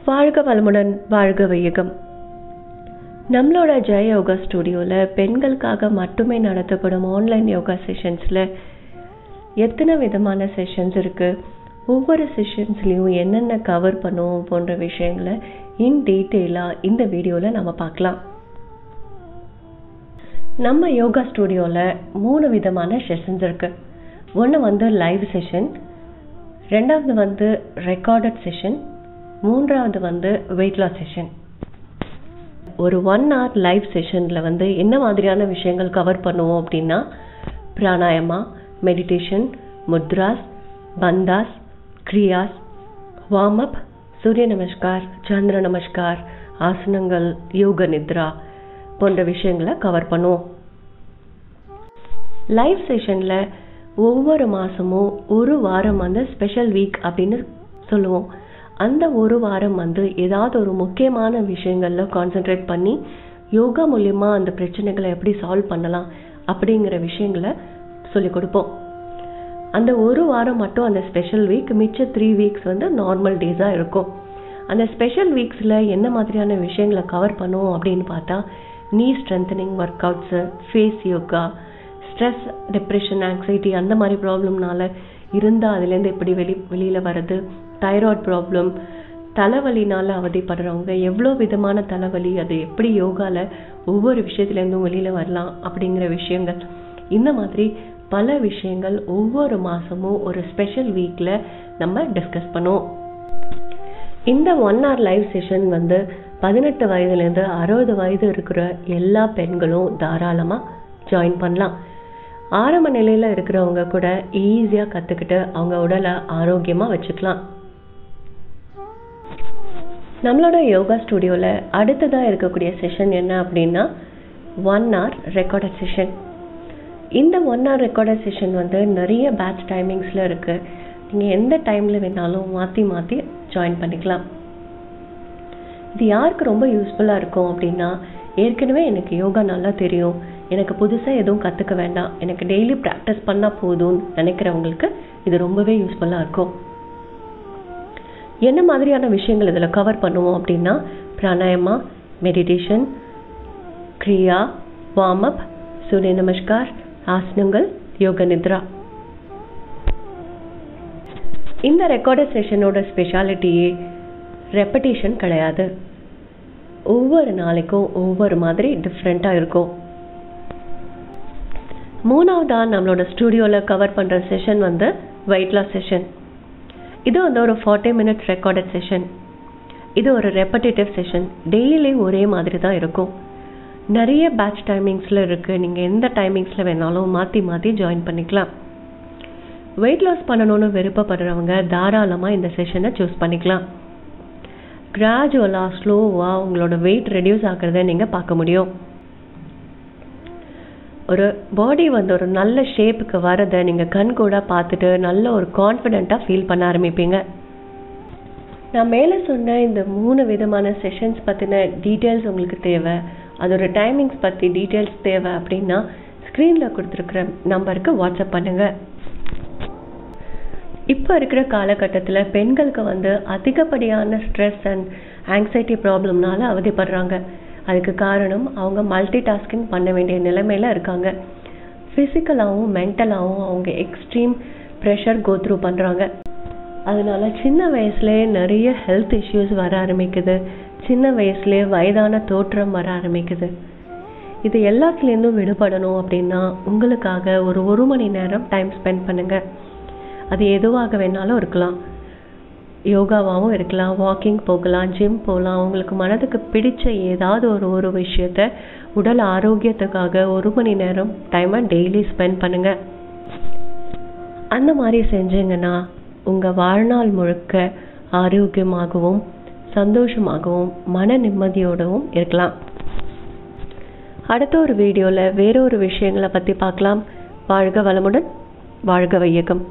வாழ்க வளமுடன், வாழ்க வையகம். நம்மளோட ஜெய யோகா ஸ்டுடியோவில் பெண்களுக்காக மட்டுமே நடத்தப்படும் ஆன்லைன் யோகா செஷன்ஸில் எத்தனை விதமான செஷன்ஸ் இருக்குது, ஒவ்வொரு செஷன்ஸ்லேயும் என்னென்ன கவர் பண்ணுவோம் போன்ற விஷயங்களை இன் டீட்டெயிலாக இந்த வீடியோவில் நம்ம பார்க்கலாம். நம்ம யோகா ஸ்டுடியோவில் 3 விதமான செஷன்ஸ் இருக்குது. ஒன்று லைவ் செஷன், ரெண்டாவது ரெக்கார்டட் செஷன், மூன்றாவது வெயிட் லாஸ் செஷன். ஒரு 1 hour லைவ் செஷனில் என்ன மாதிரியான விஷயங்கள் கவர் பண்ணுவோம் அப்படின்னா, pranayama, meditation, mudras, bandhas, kriyas, warm up, surya namaskar, சந்திர நமஸ்கார், ஆசனங்கள், யோக நித்ரா போன்ற விஷயங்களை கவர் பண்ணுவோம். லைவ் செஷனில் ஒவ்வொரு மாதமும் ஒரு வாரம் ஸ்பெஷல் வீக் அப்படின்னு சொல்லுவோம். அந்த ஒரு வாரம் ஏதாவது ஒரு முக்கியமான விஷயங்களில் கான்சென்ட்ரேட் பண்ணி யோகா மூலிமா அந்த பிரச்சனைகளை எப்படி சால்வ் பண்ணலாம் அப்படிங்கிற விஷயங்களை சொல்லிக் கொடுப்போம். அந்த ஒரு வாரம் மட்டும் அந்த ஸ்பெஷல் வீக், மிச்ச 3 வீக்ஸ் நார்மல் டேஸாக இருக்கும். அந்த ஸ்பெஷல் வீக்ஸில் என்ன மாதிரியான விஷயங்களை கவர் பண்ணுவோம் அப்படின்னு பார்த்தா, நீ strengthening workouts, face yoga, stress, depression, anxiety அந்த மாதிரி ப்ராப்ளம்னால இருந்தால் அதுலேருந்து எப்படி வெளியில் வர்றது, தைராய்டு ப்ராப்ளம், தலைவலினால் அவதிப்படுறவங்க எவ்வளோ விதமான தலைவலி, அது எப்படி யோகாவில் ஒவ்வொரு விஷயத்துலேருந்தும் வெளியில் வரலாம் அப்படிங்கிற விஷயங்கள், இந்த மாதிரி பல விஷயங்கள் ஒவ்வொரு மாதமும் ஒரு ஸ்பெஷல் வீக்கில் நம்ம டிஸ்கஸ் பண்ணுவோம். இந்த 1 hour லைவ் செஷன் 18 வயதுலேருந்து 60 வயது இருக்கிற எல்லா பெண்களும் தாராளமாக ஜாயின் பண்ணலாம். ஆரம்ப நிலையில் இருக்கிறவங்க கூட ஈஸியாக கற்றுக்கிட்டு அவங்க உடலை ஆரோக்கியமாக வச்சுக்கலாம். நம்மளோட யோகா ஸ்டுடியோவில் அடுத்ததாக இருக்கக்கூடிய செஷன் என்ன அப்படின்னா, 1 hour ரெக்கார்டட் செஷன். இந்த 1 hour ரெக்கார்டட் செஷன் நிறைய பேட்ச் டைமிங்ஸில் இருக்குது. நீங்கள் எந்த டைமில் வேணாலும் மாற்றி மாற்றி ஜாயின் பண்ணிக்கலாம். இது யாருக்கு ரொம்ப யூஸ்ஃபுல்லாக இருக்கும் அப்படின்னா, ஏற்கனவே எனக்கு யோகா நல்லா தெரியும், எனக்கு புதுசாக எதுவும் கற்றுக்க வேண்டாம், எனக்கு டெய்லி ப்ராக்டிஸ் பண்ணால் போதும்னு நினைக்கிறவங்களுக்கு இது ரொம்பவே யூஸ்ஃபுல்லாக இருக்கும். என்ன மாதிரியான விஷயங்கள் இதில் கவர் பண்ணுவோம் அப்படின்னா, பிராணாயமா, மெடிடேஷன், கிரியா, வார்ம் அப், சூரிய நமஸ்கார், ஆசனங்கள், யோக நித்ரா. இந்த ரெக்கார்டட் செஷனோட ஸ்பெஷாலிட்டியே ரெப்படேஷன் கிடையாது. ஒவ்வொரு நாளைக்கும் ஒவ்வொரு மாதிரி டிஃப்ரெண்ட்டாக இருக்கும். மூணாவதாக நம்மளோட ஸ்டுடியோவில் கவர் பண்ணுற செஷன் வெயிட் லாஸ் செஷன். இது ஒரு 40 minutes ரெக்கார்டட் செஷன். இது ஒரு ரெப்படேட்டிவ் செஷன். டெய்லி ஒரே மாதிரி தான் இருக்கும். நிறைய பேட்ச் டைமிங்ஸில் இருக்குது. நீங்கள் எந்த டைமிங்ஸில் வேணாலும் மாற்றி மாற்றி ஜாயின் பண்ணிக்கலாம். வெயிட் லாஸ் பண்ணணும்னு விருப்பப்படுறவங்க தாராளமாக இந்த செஷனை சூஸ் பண்ணிக்கலாம். கிராஜுவலாக ஸ்லோவாக உங்களோட வெயிட் ரெடியூஸ் ஆகிறத நீங்கள் பார்க்க முடியும். ஒரு பாடி ஒரு நல்ல ஷேப்புக்கு வரதை நீங்கள் கண் கூட பார்த்துட்டு நல்ல ஒரு கான்ஃபிடென்ட்டாக ஃபீல் பண்ண ஆரம்பிப்பீங்க. நான் மேலே சொன்ன இந்த 3 விதமான செஷன்ஸ் பற்றின டீட்டெயில்ஸ் உங்களுக்கு தேவை, அதோட டைமிங்ஸ் பற்றி டீட்டெயில்ஸ் தேவை அப்படின்னா ஸ்க்ரீனில் கொடுத்துருக்குற நம்பருக்கு வாட்ஸ்அப் பண்ணுங்கள். இப்போ இருக்கிற காலகட்டத்தில் பெண்களுக்கு அதிகப்படியான ஸ்ட்ரெஸ் அண்ட் ஆங்ஸைட்டி ப்ராப்ளம்னால அவதிப்படுறாங்க. அதுக்கு காரணம் அவங்க மல்டி டாஸ்கிங் பண்ண வேண்டிய நிலைமையில் இருக்காங்க. ஃபிசிக்கலாகவும் மென்டலாகவும் அவங்க எக்ஸ்ட்ரீம் ப்ரெஷர் கோத்ரூ பண்ணுறாங்க. அதனால சின்ன வயசுலேயே நிறைய ஹெல்த் இஷ்யூஸ் வர ஆரம்பிக்குது. சின்ன வயசுலேயே வயதான தோற்றம் வர ஆரம்பிக்குது. இது எல்லாத்துலேருந்தும் விடுபடணும் அப்படின்னா உங்களுக்காக ஒரு 1 மணி நேரம் டைம் ஸ்பெண்ட் பண்ணுங்கள். அது எதுவாக வேணாலும் இருக்கலாம். யோகாவாகவும் இருக்கலாம், வாக்கிங் போகலாம், ஜிம் போகலாம். உங்களுக்கு மனதுக்கு பிடிச்ச ஏதாவது ஒரு விஷயத்த உடல் ஆரோக்கியத்துக்காக 1 மணி நேரம் டைமை டெய்லி ஸ்பெண்ட் பண்ணுங்கள். அந்த மாதிரி செஞ்சீங்கன்னா உங்கள் வாழ்நாள் முழுக்க ஆரோக்கியமாகவும் சந்தோஷமாகவும் மன நிம்மதியோடவும் இருக்கலாம். அடுத்த ஒரு வீடியோவில் வேற ஒரு விஷயங்களை பற்றி பார்க்கலாம். வாழ்க வளமுடன், வாழ்க வையகம்.